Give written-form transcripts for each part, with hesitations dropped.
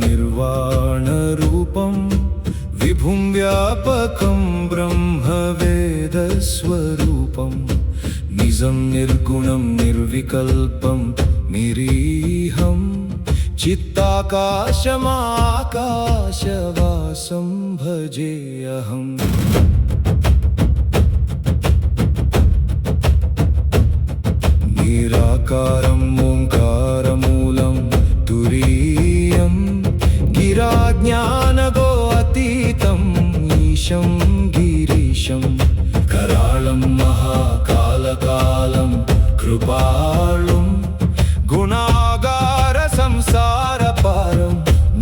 निर्वाणरूपं विभुं व्यापकं ब्रह्मवेदस्वरूपं निजं निर्गुणं निर्विकल्पं निरीहं चित्ताकाशमाकाशवासं भजेऽहम्। निराकारं ओंकारमूलं तुरीयं गिराज्ञानगो अतीतं ईशं गिरीशं करालं महाकालकालं कृपालुं गुणागार संसारपारं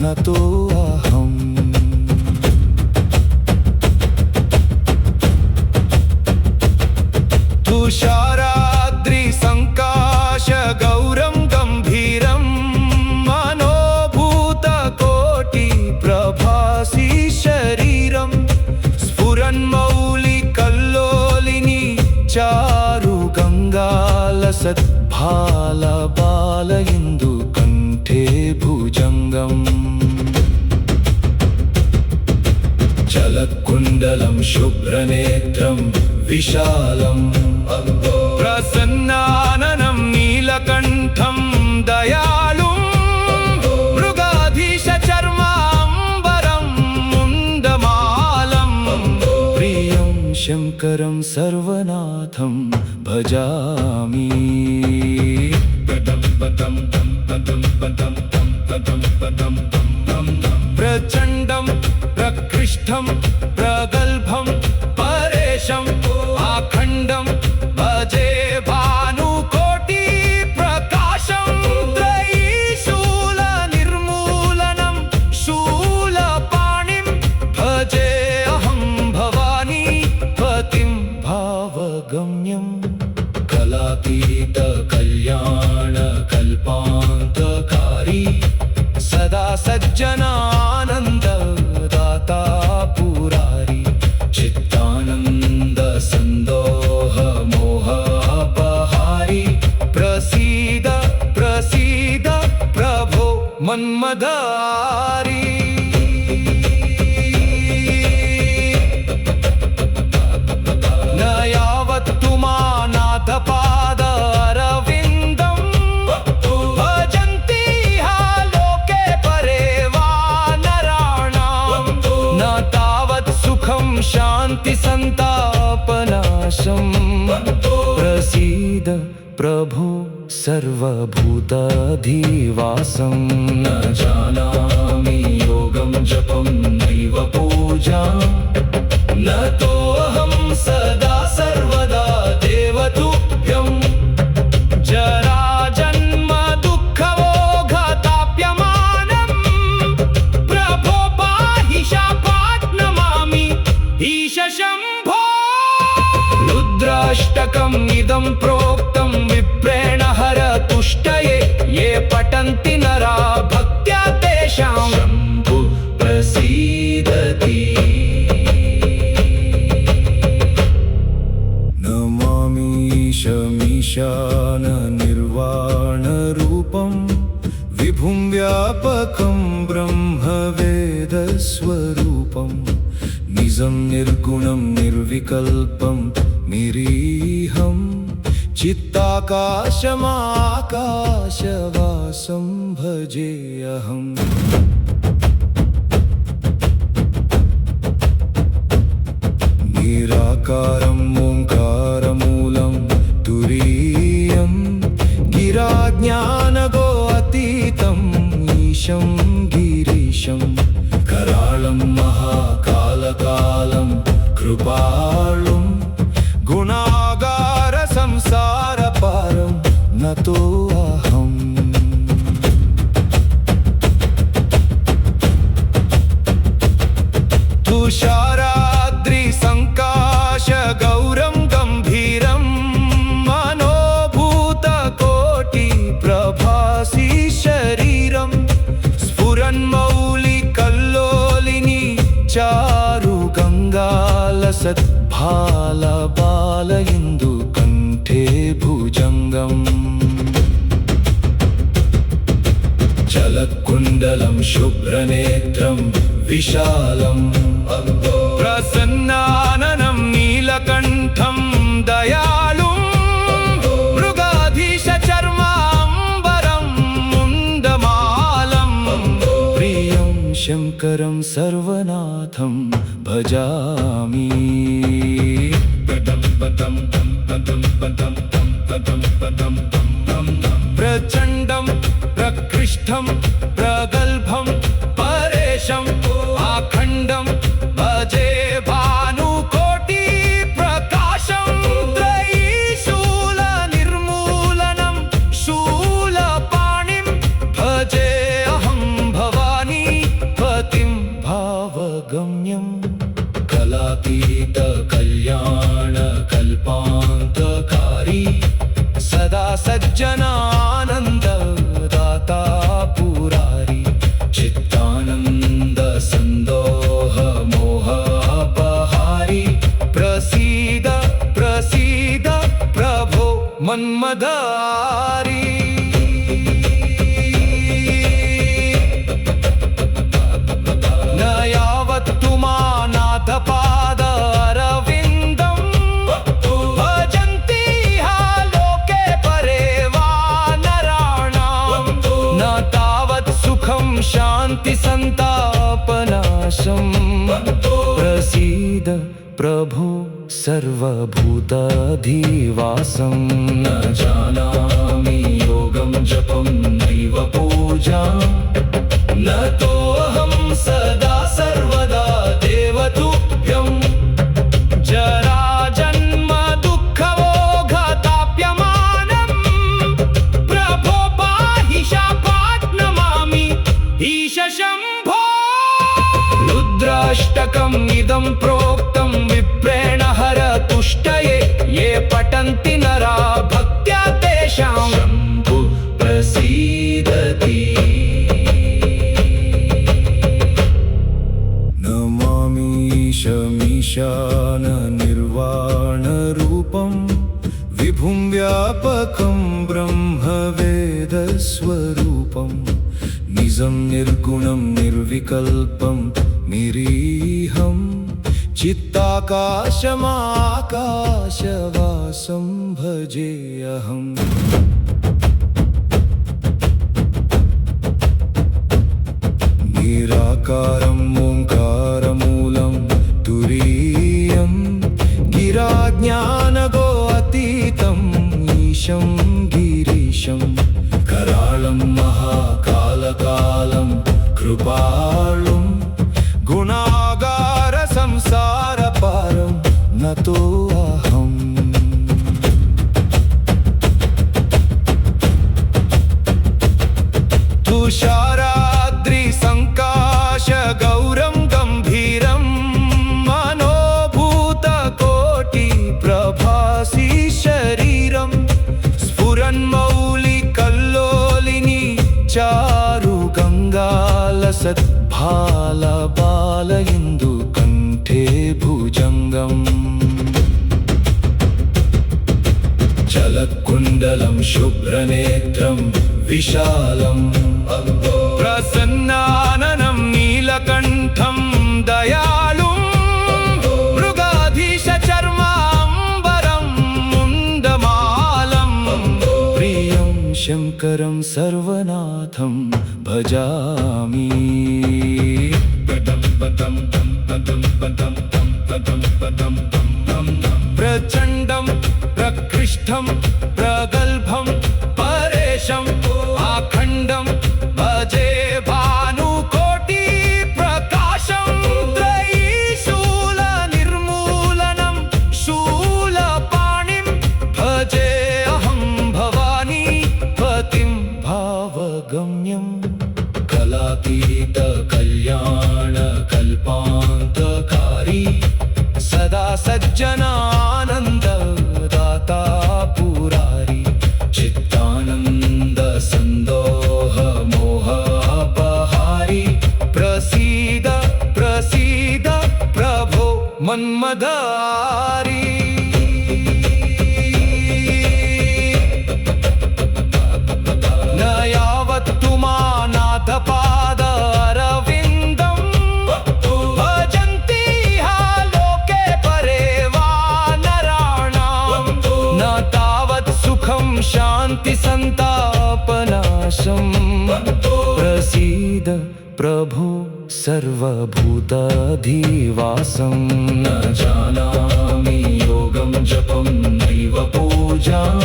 नतोऽहम्। तुषाराद्रि संकाश गौरं गंभीरं मनोभूतकोटि प्रभासी शरीरं स्फुरन्मौलिकल्लोलिनी चारु गंगालसद्भालबाल इन्दुकण्ठे भुजङ्गम् जलकुण्डलं शुभ्रनेत्रं विशालं प्रसन्नाननं नीलकण्ठं दयालुं मृगाधीशचर्माम्बरं मुण्डमालं प्रियं शङ्करं सर्वनाथं भजामि। प्रचण्डं प्रकृष्टं प्रगल्भं परेशं आखण्डं भजे भानुकोटि प्रकाशं त्रयीशूलनिर्मूलनं शूलपाणिं भजे अहं भवानी पतिं भावगम्यं कलातीत कल्याण कल्पान्तकारी सदा सज्जनानन्द दाता पुरारी चित्तानन्द संदोह मोह अपहारी प्रसीद प्रसीद प्रभो मन्मदारी। न यावत् तु मानाथपाद अरविन्दं भजन्ति लोके परे वा नराणां न तावत् सुखं शान्ति सन्तापनाशं प्रसीद प्रभो सर्वभूताधिवासं। न जानामि योगं जपं नैव पूजां न तोऽहं सदा सर्वदा देवतुभ्यं जरा जन्म दुःखमोघताप्यमानं प्रभो पाहि शापात् नमामि ईश शम्भो। रुद्राष्टकम् इदं प्रोक्तं विप्रेण हरतुष्टये ये पठन्ति नरा भक्त्या तेषां शम्भु प्रसीदति। ईशमीशान निर्वाणरूपं विभुं व्यापकं ब्रह्मवेदस्वरूपं निजं निर्गुणं निर्विकल्पं निरीहं चित्ताकाशमाकाशवासं भजेऽहम्। निराकारं ओंकारमूलं तुरीयं गिराज्ञानगो अतीतं ईशं गिरीशं करालं महाकालकालं कृपालुं गुणागार संसारपारं नतोऽहम्। तुषाराद्रि संकाश गौरं गंभीरं मनोभूतकोटि प्रभासी शरीरं स्फुरन्मौलिकल्लोलिनी चारु गंगालसद्भालबाल इन्दुकण्ठे भुजङ्गम् जलकुण्डलं शुभ्रनेत्रं विशालं प्रसन्नाननं नीलकण्ठं दयालुं मृगाधीशचर्माम्बरं मुण्डमालं प्रियं शङ्करं सर्वनाथं भजामि प्रचण्डं प्रकृष्टं प्रगल्भं परेशम् आखण्डं भजे भानुकोटिप्रकाशं त्रयीशूलनिर्मूलनं शूलपाणिं भजे अहं भवानी पतिं भावगम्यं कलातीतकल्याणकल्पान्तकारी सदा सज्जनानन्ददाता पुरारी चित्तानन्द सन्दोह मोहापहारी प्रसीद प्रसीद प्रभो मन्मदारी न यावत्तु मानाथपाद अरविन्दं भजन्ति लोके परे वा नराणां न तावत् सुखं शान्ति सन्तापनाशं प्रसीद प्रभो सर्वभूताधिवासं न जानामि योगं जपं नैव पूजां न तोऽहं सदा सर्वदा देवतुभ्यं जराजन्म दुःखमोघताप्यमानं प्रभो पाहि शापात् नमामि ईश शम्भो रुद्राष्टकम् इदं प्रोक्तं विप्रेण हरतुष्टये ये पठन्ति नरा भक्त्या तेषां शम्भु प्रसीदति नमामीशमीशाननिर्वाणरूपं विभुं व्यापकं ब्रह्मवेदस्वरूपं निजं निर्गुणं निर्विकल्पं निरीहं चित्ताकाशमाकाशवासं भजेऽहम् निराकारम् ओङ्कारमूलं तुरीयं गिराज्ञानगो अतीतम् ईशं गिरीशं करालं महाकालकालं कृपालुं गुणागार संसारपारं नतोऽहम् तुषाराद्रिसङ्काशगौरं गम्भीरं मनोभूतकोटिप्रभासी शरीरं स्फुरन्मौलिकल्लोलिनी चारुगङ्गालसद्भालबालइन्दुकण्ठे भुजङ्गम् जलकुण्डलं शुभ्रनेत्रं विशालं प्रसन्नाननं नीलकण्ठं दयालुं मृगाधीशचर्माम्बरं मुण्डमालं प्रियं शङ्करं सर्वनाथं भजामि प्रचण्डं प्रकृष्टं प्रगल्भं परेशम् आखण्डं भजे भानुकोटिप्रकाशं त्रयीशूलनिर्मूलनं शूलपाणिं भजे अहं भवानी पतिं भावगम्यं कलातीतकल्याणकल्पान्तकारी सदा सज्जनानन्ददाता पुरारी चित्तानन्द सन्दोह मोहापहारी प्रसीद प्रसीद प्रभो मन्मदारी न यावत्तु माना प्रकाशं प्रसीद प्रभो सर्वभूताधिवासं न जानामि योगं जपं नैव पूजां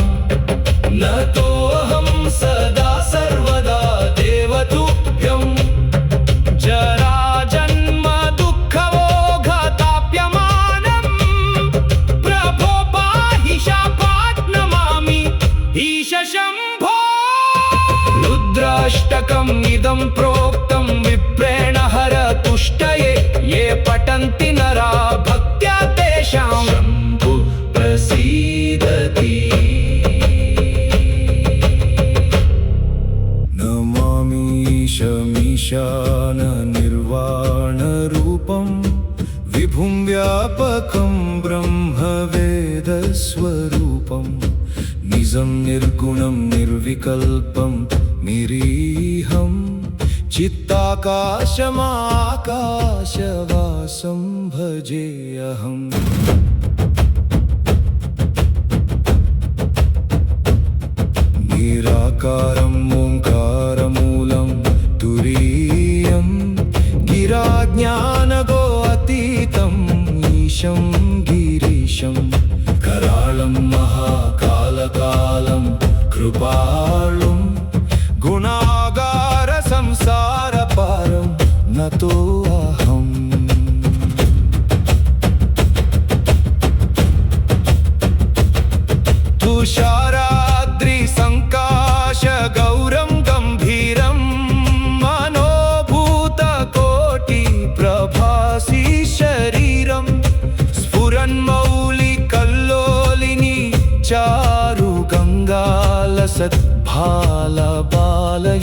न तोऽहं सदा सर्वदा देवतुभ्यं जराजन्म दुःखमोघताप्यमानं प्रभो पाहि शापात् नमामि ईश शम्भो रुद्राष्टकम् इदं प्रोक्तं विप्रेण हरतुष्टये ये पठन्ति नरा भक्त्या तेषां शम्भु प्रसीदति नमामीशमीशान निर्वाणरूपं विभुं व्यापकं ब्रह्मवेदस्वरूपं निजं निर्गुणं निर्विकल्पं निरीहं चित्ताकाशमाकाशवासं भजेऽहम् निराकारं ओङ्कारमूलं तुरीयं गिराज्ञानगो अतीतम् ईशं गिरीशं कराळं महाकालकालं कृपाळुं गुणागार संसारपारं नतोऽहम् तुषाराद्रिसङ्काशगौरं गम्भीरं मनोभूतकोटिप्रभासी शरीरं स्फुरन्मौलिकल्लोलिनी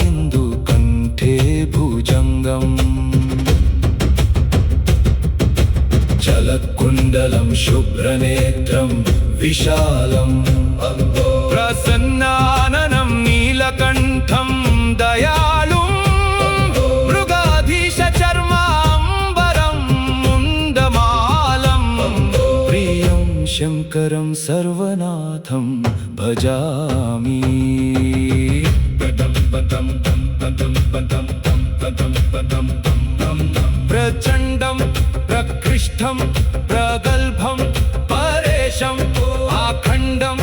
चारुगङ्गालसद्भालबालइन्दुकण्ठे भुजङ्गम् जलकुण्डलं शुभ्रनेत्रं विशालं प्रसन्नाननं नीलकण्ठं दयालुं मृगाधीशचर्माम्बरं मुण्डमालं प्रियं शङ्करं सर्वनाथं भजामि प्रचण्डं प्रकृष्टं प्रगल्भं परेशम् आखण्डं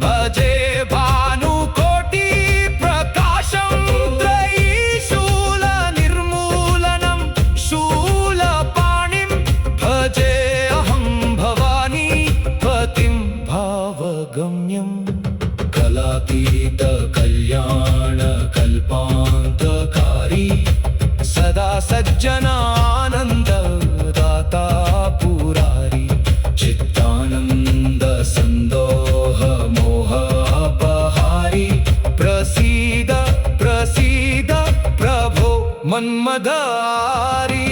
भजे भानुकोटिप्रकाशं त्रयीशूलनिर्मूलनं शूलपाणिं भजे अहं भवानी पतिं भावगम्यं कलातीतकल्याणकल्पान्तकारी सदा सज्जनानन्ददाता पुरारी चित्तानन्दसन्दोहमोहापहारी प्रसीद प्रसीद प्रभो मन्मदारी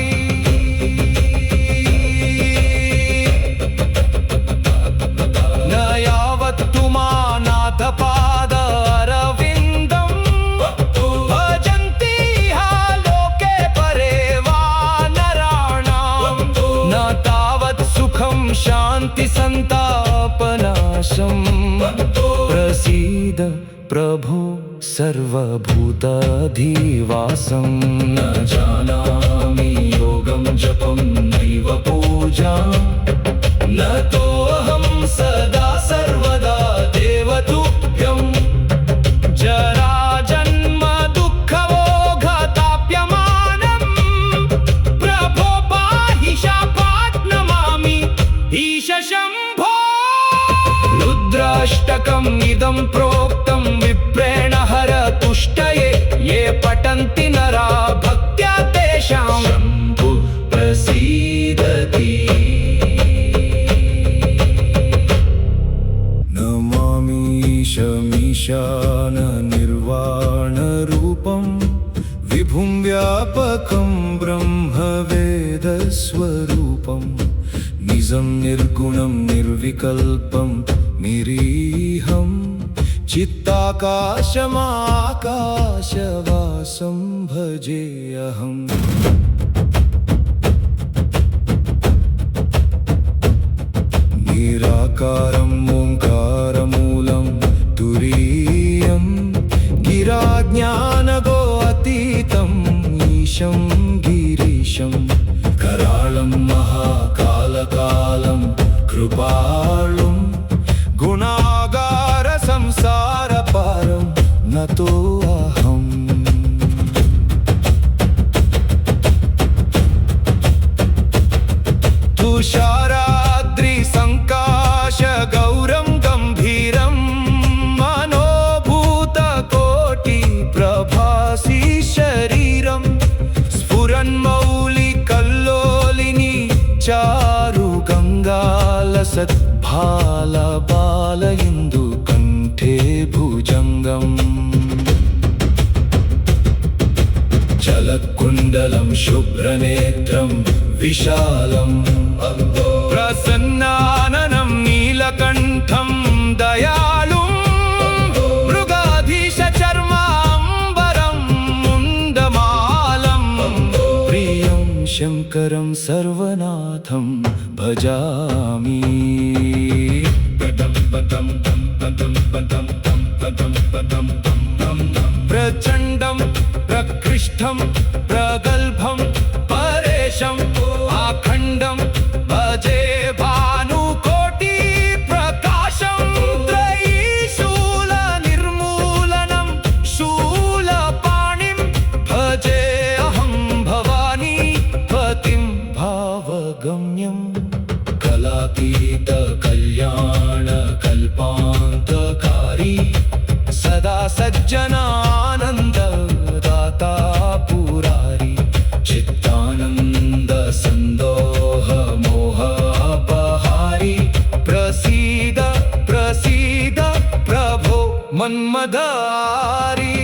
न यावत्तु मानाथपादारविन्दं भजन्ति लोके परे वा नराणां न तावत् सुखं शान्ति सन्तापनाशं प्रसीद प्रभो सर्वभूताधिवासं न जानामि योगं जपं नैव पूजां न तोऽहं सदा सर्वदा देवतुभ्यं जराजन्म दुःखमोघताप्यमानं प्रभो पाहि शापात् नमामि ईश शम्भो रुद्राष्टकम् इदं प्रोक्तं विप्रेण हरतुष्टये ये पठन्ति नरा भक्त्या तेषां शम्भु प्रसीदति नमामीशमीशान निर्वाणरूपं विभुं व्यापकं ब्रह्मवेदस्वरूपं निजं निर्गुणं निर्विकल्पं निरीहं चित्ताकाशमाकाशवासं भजेऽहम् निराकारं ओङ्कारमूलं तुरीयं गिरा गिराज्ञानगो अतीतं ईशं गिरीशं करालं महाकालकालं कृपालुं गुणागार संसारपारं नतोऽहम् तुषाराद्रि संकाश गौरं गंभीरं मनोभूतकोटि प्रभासी शरीरं स्फुरन्मौलिकल्लोलिनी चारु गङ्गालसद्भालबाल इन्दुकण्ठे भुजङ्गम् चलकुण्डलं शुभ्रनेत्रं विशालं प्रसन्नाननं नीलकण्ठं दयालुं मृगाधीशचर्माम्बरं मुण्डमालं प्रियं शङ्करं सर्वनाथं भजामि प्रचण्डं प्रकृष्टं प्रगल्भं परेशम् आखण्डं भजे भानुकोटि प्रकाशं त्रयीशूलनिर्मूलनं शूलपाणिं भजे अहं भवानी पतिं भावगम्यं कलातीत कल्याण कल्पान्तकारी सदा सज्जनानन्द दाता पुरारी चित्तानन्द संदोह मोह अपहारी प्रसीद प्रसीद प्रभो मन्मदारी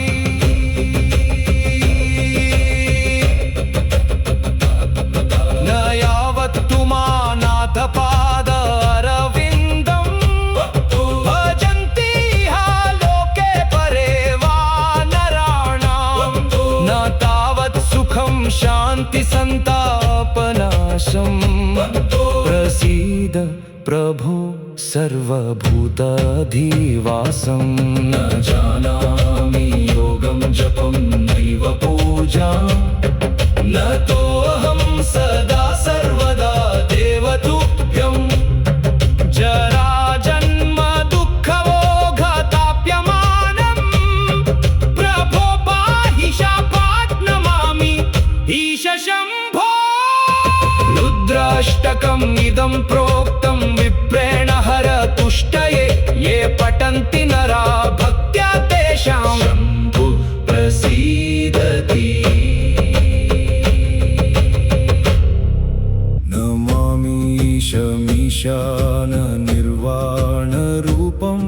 न यावत् तु मानाथपाद अरविन्दं भजन्ति लोके परे वा नराणां न तावत् सुखं शान्ति सन्तापनाशं प्रसीद प्रभो सर्वभूताधिवासं न जानामि योगं जपं नैव पूजां न तोऽहं सदा सर्वदा देवतुभ्यं जरा जन्म दुःखमोघताप्यमानं प्रभो पाहि शापात् नमामि ईश शम्भो रुद्राष्टकम् इदं प्रोक्तं विप्रेण हरतुष्टये ये पठन्ति नरा भक्त्या तेषां शम्भु प्रसीदति नमामीशमीशान निर्वाणरूपं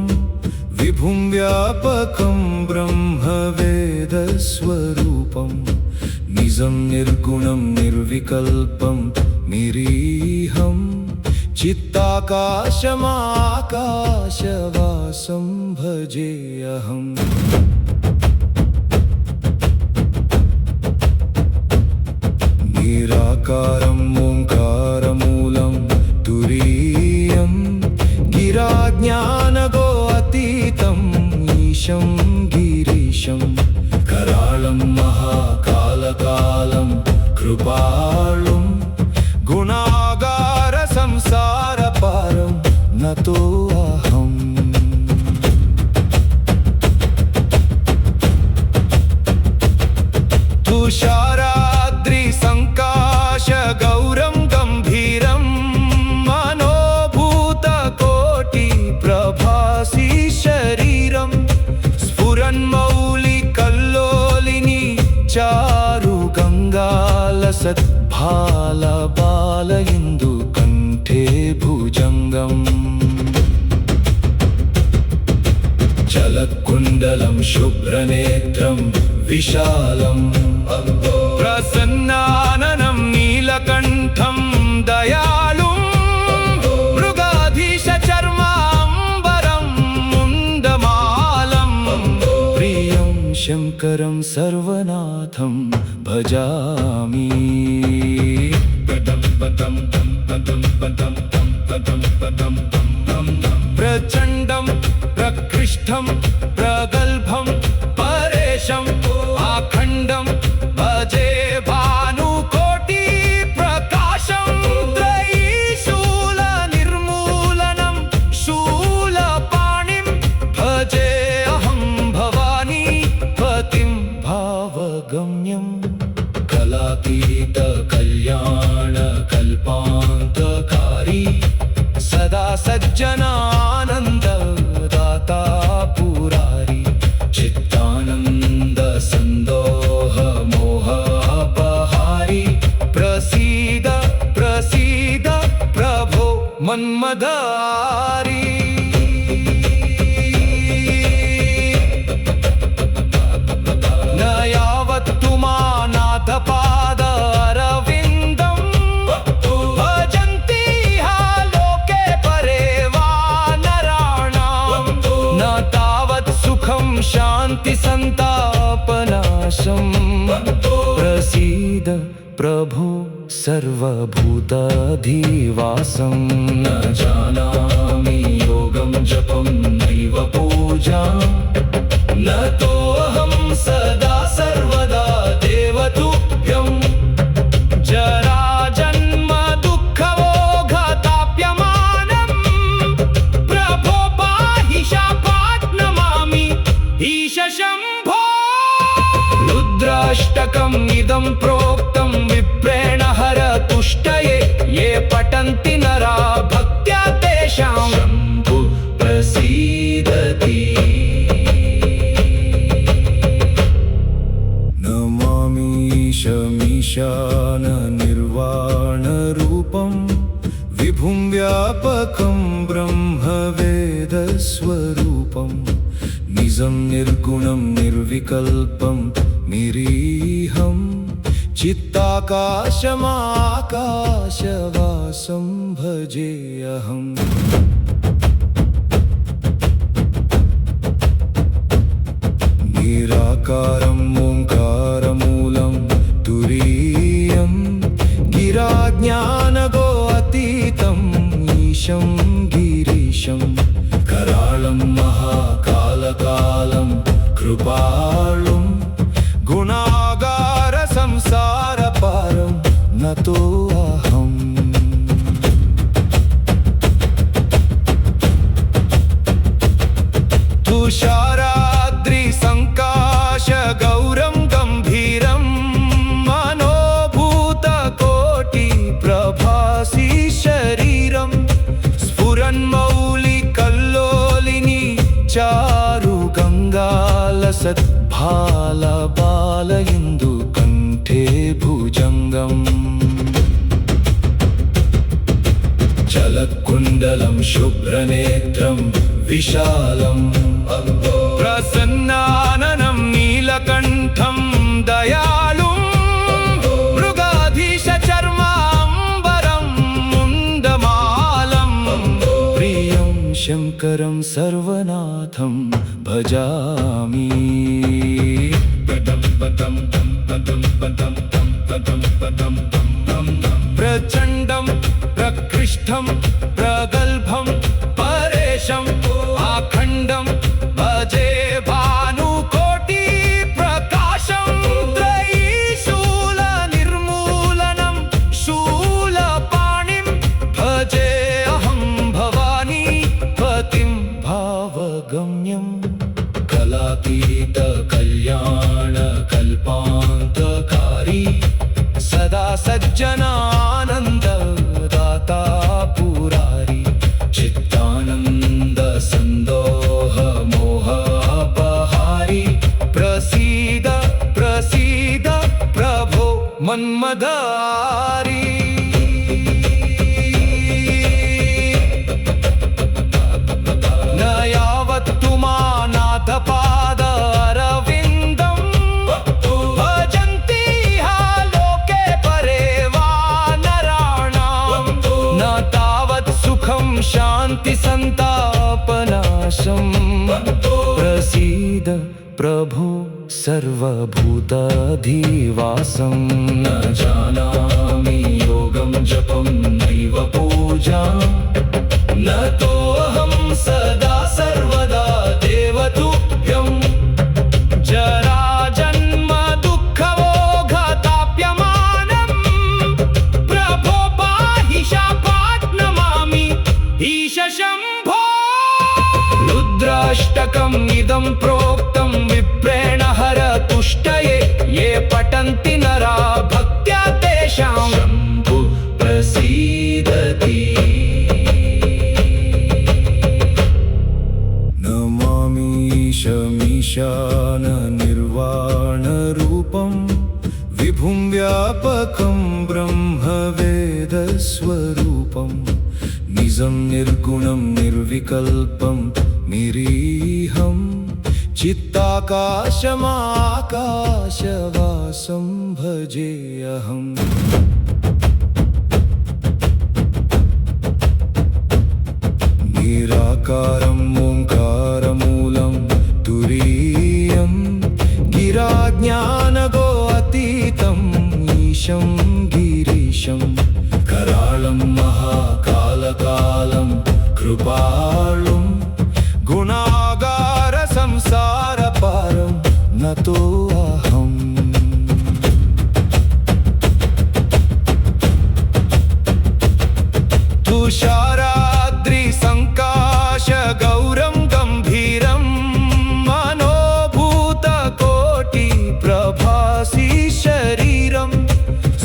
विभुं व्यापकं ब्रह्मवेदस्वरूपं निजं निर्गुणं निर्विकल्पं निरीहं चित्ताकाशमाकाशवासं भजेऽहम् निराकारं ओङ्कारमूलं तुरीयं गिराज्ञानगो अतीतं ईशं गिरीशं करालं महाकालकालं कृपालुं गुणागार संसारपारं नतोऽहम् तुषाराद्रि संकाश गौरं गंभीरं मनोभूतकोटि प्रभासी शरीरं स्फुरन्मौलिकल्लोलिनी चारु गङ्गालसद्भालबाल इन्दुकण्ठे भुजङ्गम् चलकुण्डलं शुभ्रनेत्रं विशालं प्रसन्नाननं नीलकण्ठं दयालुं मृगाधीशचर्माम्बरं मुण्डमालं प्रियं शङ्करं सर्वनाथं भजामि प्रचण्डं प्रकृष्टं प्रगल्भं परेशम् भावगम्यं कलातीत कल्याण कल्पान्तकारी सदा सज्जनानन्द दाता पुरारी चित्तानन्द संदोह मोहापहारी प्रसीद प्रसीद प्रभो मन्मदारी न यावत्तु मानाथ पाद अरविन्दं भजन्ति लोके परे वा नराणां न तावत् सुखं शान्ति सन्तापनाशं प्रसीद प्रभो सर्वभूताधिवासं न जानामि योगं जपं नैव पूजां न तोऽहं सदा सर्वदा देवतुभ्यं जरा जन्म दुःखमोघताप्यमानं प्रभो पाहि शापात् नमामि ईश शम्भो रुद्राष्टकम् इदं प्रोक्तं विप्रेण हरतुष्टये ये पठन्ति नरा भक्त्या तेषां शम्भु प्रसीदति नमामीशमीशान निर्वाणरूपं विभुं व्यापकं ब्रह्मवेदस्वरूपं निजं निर्गुणं निर्विकल्पं निरीहं चित्ताकाशमाकाशवासं भजेऽहम् निराकारं ओंकारमूलं तुरीयं गिराज्ञानगो अतीतं ईशं गिरीशं करालं महाकालकालं कृपालुं गुणागार संसारपारं नतोऽहम् तुषाराद्रि संकाश गौरं गंभीरं मनोभूतकोटि प्रभासी शरीरं स्फुरन्मौलिकल्लोलिनी चारु गंगालसत् भालबालयिन्दु कंठे भुजंगम् चलकुण्डलं शुभ्रनेत्रं विशालं प्रसन्नाननं नीलकण्ठं दयालुं मृगाधीशचर्माम्बरं मुण्डमालं प्रियं शङ्करं सर्वनाथं भजामि प्रचण्डं प्रकृष्टं प्रगल्भं परेशं आखण्डं भजे भानुकोटि प्रकाशं त्रयीशूलनिर्मूलनं शूलपाणिं भजे अहं भवानी पतिं भावगम्यं कलातीत कल्याण कल्पान्तकारी सदा सज्जनानन्द दाता पुरारी चित्तानन्द संदोह मोहापहारी प्रसीद प्रसीद प्रभो मन्मदारी न यावत्तु मानाथ पाद अरविन्दं भजन्ति लोके परे वा नराणां न तावत् सुखं शान्ति सन्तापनाशं प्रसीद प्रभो सर्वभूताधिवासं न जानामि योगं जपं नैव पूजां न तोऽहं सदा सर्वदा देवतुभ्यं जरा जन्म दुःखमोघताप्यमानं प्रभो पाहि शापात् नमामि ईश शम्भो रुद्राष्टकम् इदं प्रोक्तं विप्रेण हरतुष्टये ये व्यापकं ब्रह्मवेदस्वरूपं निजं निर्गुणं निर्विकल्पं निरीहं चित्ताकाशमाकाशवासं भजेऽहम् निराकारं ओंकारमूलं तुरीयं गिराज्ञानगो अतीतं ईशं गिरीशं करालं महाकालकालं कृपालुं गुणागार संसारपारं नतोऽहम् तुषाराद्रि संकाश गौरं गंभीरं मनोभूतकोटि प्रभासी शरीरं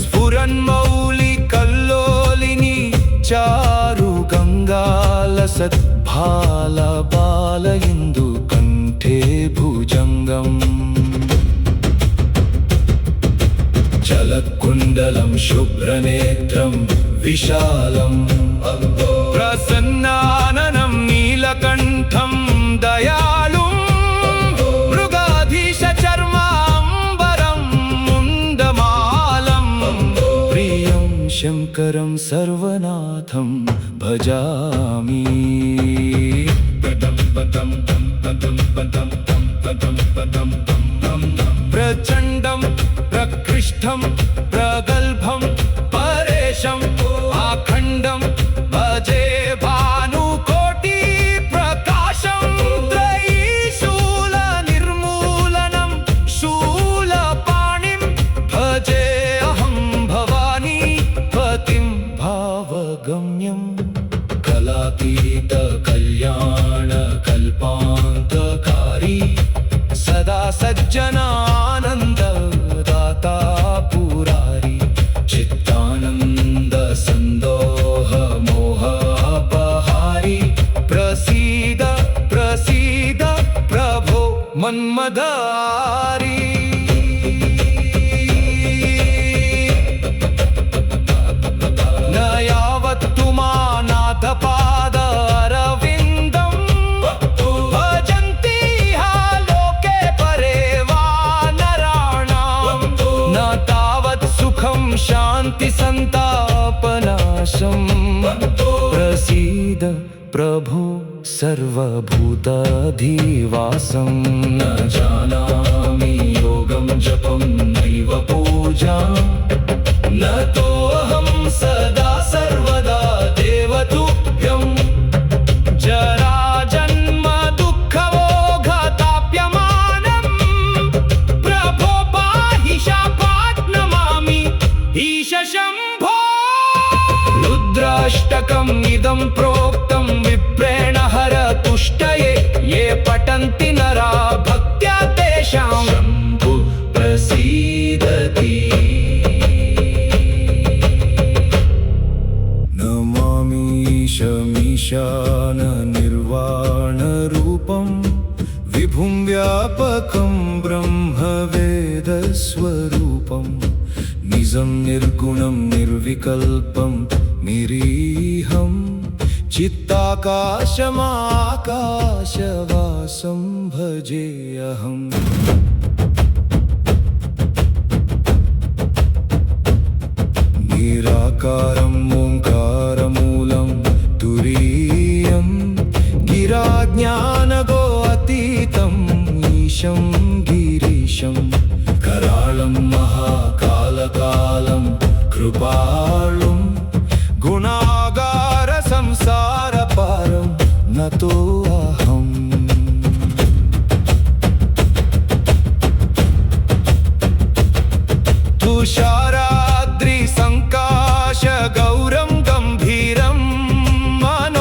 स्फुरन्मौलिकल्लोलिनी चारु गङ्गालसद्भालबाल इन्दुकण्ठे भुजङ्गम् जलकुण्डलं शुभ्रनेत्रं विशालं प्रसन्नाननं नीलकण्ठं दयालुं मृगाधीशचर्माम्बरं मुण्डमालं प्रियं शङ्करं सर्वनाथं भजामि प्रचण्डं प्रकृष्टं प्रगल्भं परेशम् आखण्डं भजे भानुकोटि प्रकाशं त्रयीशूलनिर्मूलनं शूलपाणिं भजे अहं भवानी पतिं भावगम्यं कलातीत कल्याण कल्पान्तकारी सदा सज्जनानन्द दाता पुरारी चित्तानन्द संदोह मोह अपहारी प्रसीद प्रसीद प्रभो मन्मदारी न यावत्तु मानाथपाद अरविन्दं भजन्ति लोके परे वा नराणां न तावत् सुखं शान्ति सन्तापनाशं प्रसीद प्रभो सर्वभूताधिवासं न जानामि योगं जपं नैव पूजां न तोऽहं सदा सर्वदा देवतुभ्यं जराजन्म दुःखमोघताप्यमानं प्रभो पाहि शापात् नमामि ईश शम्भो रुद्राष्टकम् इदं प्रोक्तं विप्रेण हरतुष्टये ये पठन्ति नरा भक्त्या तेषां शम्भु प्रसीदति नमामीशमीशान निर्वाणरूपं विभुं व्यापकं ब्रह्मवेदस्वरूपं निजं निर्गुणं निर्विकल्पं निरीहं चित्ताकाशमाकाशवासं भजेऽहम् निराकारं ओंकारमूलं तुरीयं गिराज्ञानगो अतीतं ईशं गिरीशं करालं महाकालकालं कृपालुं गुणागार संसारपारं नतोऽहम् तुषाराद्रि संकाश गौरं गंभीरं मनोभूतकोटि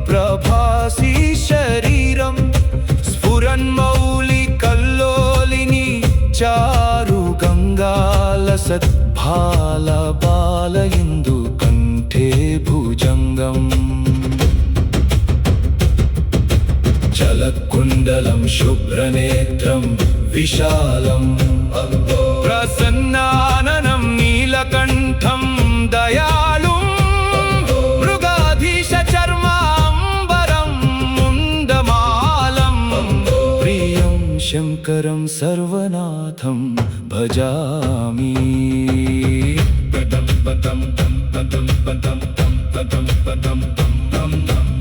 प्रभासी शरीरं स्फुरन्मौलिकल्लोलिनी चारु गङ्गालसद्भालबाल इन्दुकण्ठे भुजङ्गम् जलकुण्डलं शुभ्रनेत्रं विशालं प्रसन्नाननं नीलकण्ठं दयालुं मृगाधीशचर्माम्बरं मुण्डमालं प्रियं शङ्करं सर्वनाथं भजामि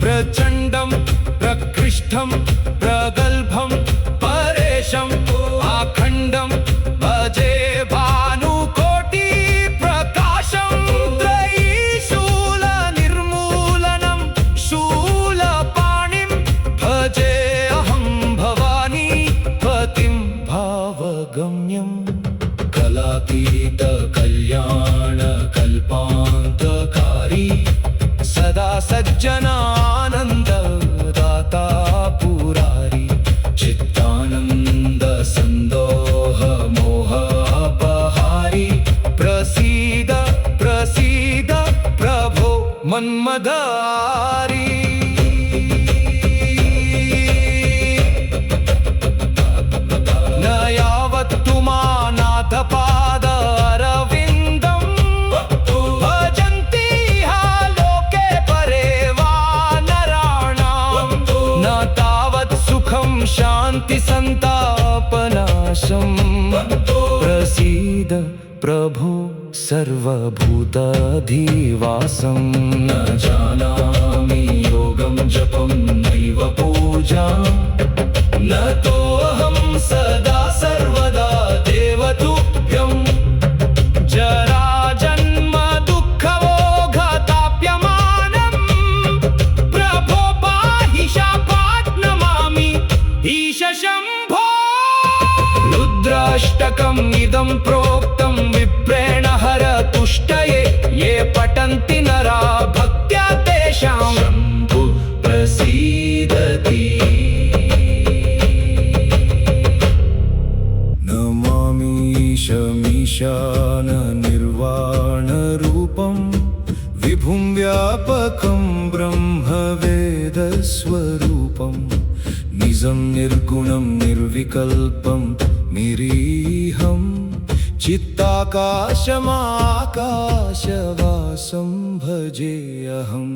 प्रचण्डं प्रकृष्टं प्रगल्भं परेशम् आखण्डं भजे भानुकोटि प्रकाशं त्रयीशूलनिर्मूलनं शूलपाणिं भजे अहं भवानी पतिं भावगम्यं कलातीत कल्याण कल्पान्तकारी सदा सज्जनानन्ददाता पुरारी चित्तानन्द सन्दोह मोहापहारी प्रसीद प्रसीद प्रभो मन्मदारी न यावत्तु मानाथपाद अरविन्दं भजन्ति लोके परे वा नराणां न तावत् सुखं शान्ति सन्तापनाशं प्रसीद प्रभो सर्वभूताधिवासं न जानामि योगं जपं नैव पूजां न तोऽहं सदा सर्वदा देवतुभ्यं जराजन्म दुःखमोघताप्यमानं प्रभो पाहि शापात् नमामि ईश शम्भो रुद्राष्टकम् इदं प्रोक्तं विप्रेण हरतुष्टये ये पठन्ति नरा भक्त्या तेषां शम्भु प्रसीदति नमामीशमीशाननिर्वाणरूपं विभुं व्यापकं ब्रह्मवेदस्वरूपं निजं निर्गुणं निर्विकल्पं निरीहं चित्ताकाशमाकाशवासं भजेऽहम्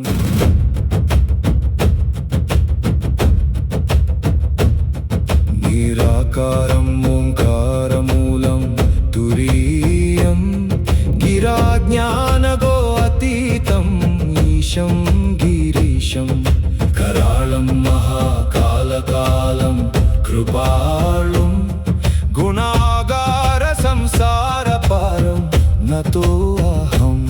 निराकारम् ओङ्कारमूलं तुरीयं गिराज्ञानगो अतीतम् ईशं गिरीशं कराळं महाकालकालं कृपाळुं गुणागार संसारपारं नतोऽहम्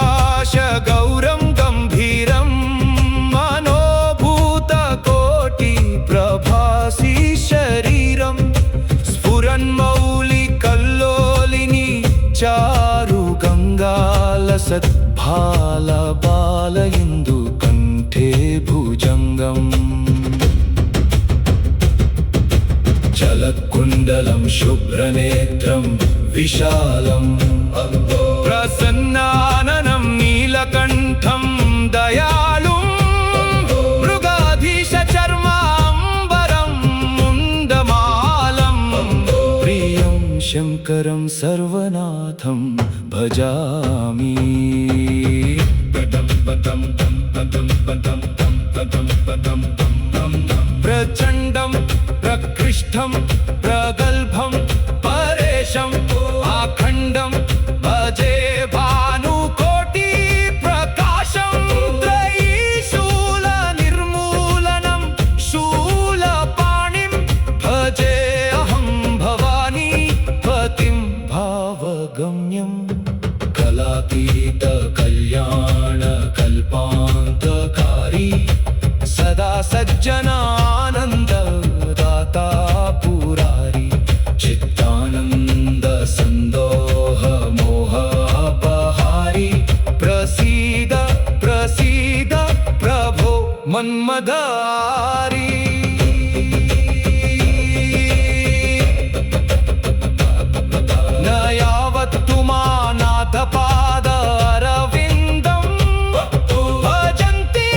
तुषाराद्रिसङ्काशगौरं गम्भीरं मनोभूतकोटिप्रभासी शरीरं स्फुरन्मौलिकल्लोलिनी चारुगङ्गालसद्भालबालइन्दुकण्ठे भुजङ्गम् जलकुण्डलं शुभ्रनेत्रं विशालं प्रसन्नाननं नीलकण्ठं दयालुं मृगाधीशचर्माम्बरं मुण्डमालं प्रियं शङ्करं सर्वनाथं भजामि प्रचण्डं प्रकृष्टं प्रगल्भं परेशम् आखण्डं भजे भानुकोटि प्रकाशं त्रयीशूलनिर्मूलनं शूलपाणिं भजे अहं भवानी पतिं भावगम्यं कलातीत कल्याण कल्पान्तकारी सदा सज्जनानन्ददाता पुरारी चित्तानन्द सन्दोह मोहापहारी प्रसीद प्रसीद प्रभो मन्मदारी न यावत्तु मानाथपाद अरविन्दं भजन्ति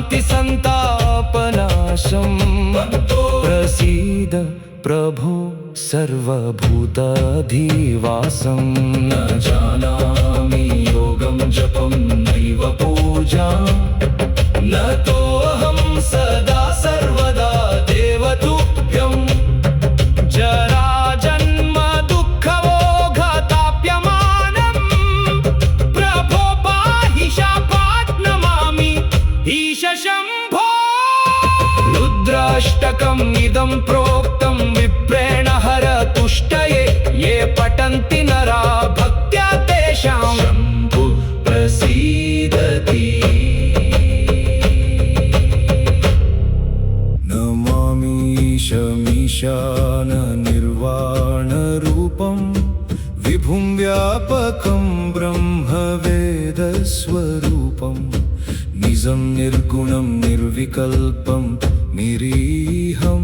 शान्ति सन्तापनाशं प्रसीद प्रभो सर्वभूताधिवासं न जानामि योगं जपं नैव पूजां न तोऽहं सदा सर्वदा देवतुभ्यं जराजन्म दुःखमोघताप्यमानं प्रभो पाहि शापात् नमामि ईश शम्भो रुद्राष्टकम् इदं प्रोक्तं विप्रेण हरतुष्टये ये पठन्ति नरा भक्त्या तेषां शम्भु प्रसीदति नमामीशमीशाननिर्वाणरूपं विभुं व्यापकं ब्रह्मवेदस्वरूपं निजं निर्गुणं निर्विकल्पं निरीहं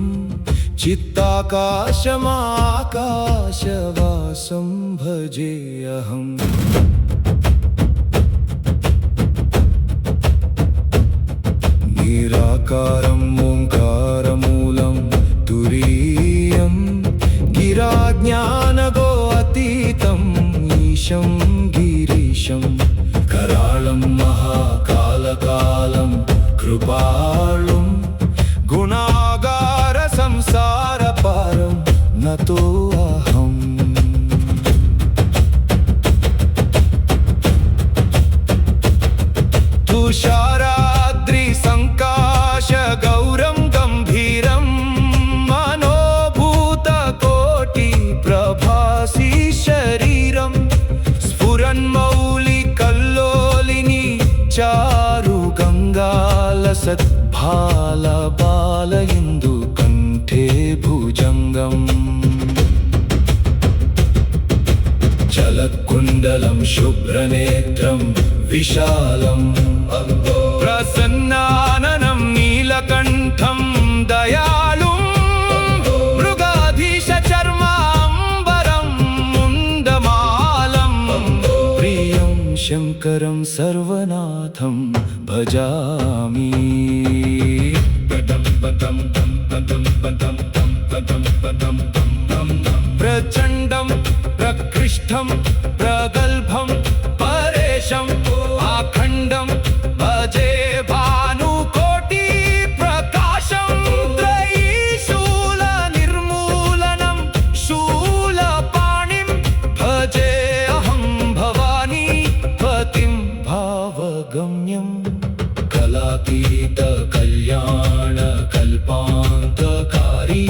चित्ताकाशमाकाशवासं भजेऽहम् निराकारम् ओङ्कारमूलं तुरीयं गिराज्ञानगो अतीतम् ईशं गिरीशं कराळं महाकालकालं कृपाळुं गुणागार संसारपारं नतोऽहम् तुषाराद्रिसङ्काशगौरं गम्भीरं मनोभूतकोटिप्रभासी शरीरं स्फुरन्मौलिकल्लोलिनी चारुगङ्गालसद्भालबालयिन्दुकण्ठे भुजङ्गम् जलकुण्डलं शुभ्रनेत्रं विशालं प्रसन्नाननं नीलकण्ठं दयालुं मृगाधीशचर्माम्बरं मुण्डमालं प्रियं शङ्करं सर्वनाथं भजामि प्रचण्डं प्रकृष्टं प्रगल्भं परेशम् आखण्डं भजे भानुकोटिप्रकाशं त्रयीशूलनिर्मूलनं शूलपाणिं भजे अहं भवानी पतिं भावगम्यं कलातीतकल्याणकल्पान्तकारी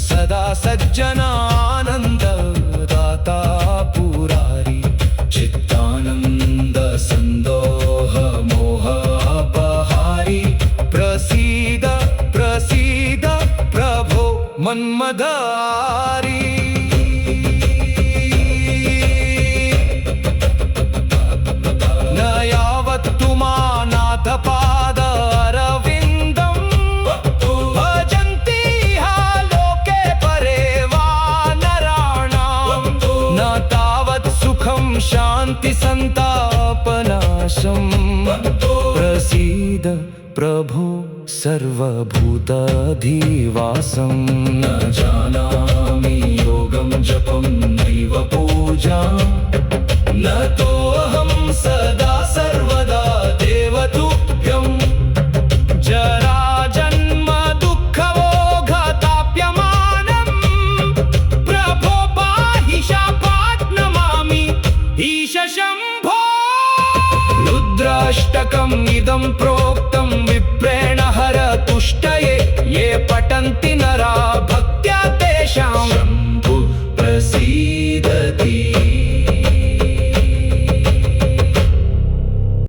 सदा सज्जनानन्ददाता पुरारी चित्तानन्दसन्दोहमोहापहारी प्रसीद प्रसीद प्रभो मन्मदारी न यावत् तु मानाथपादारविन्दं भजन्ति लोके परे वा नराणां न तावत् सुखं शान्ति सन्तापनाशं प्रसीद प्रभो सर्वभूताधिवासं न जानामि योगं जपं नैव पूजां न तोऽहं सदा सर्वदा देवतुभ्यं जराजन्म दुःखमोघताप्यमानं प्रभो पाहि शापात् नमामि ईश शम्भो रुद्राष्टकम् इदं प्रोक्तं विप्रेण हरतुष्टये ये पठन्ति नरा भक्त्या तेषां शम्भु प्रसीदति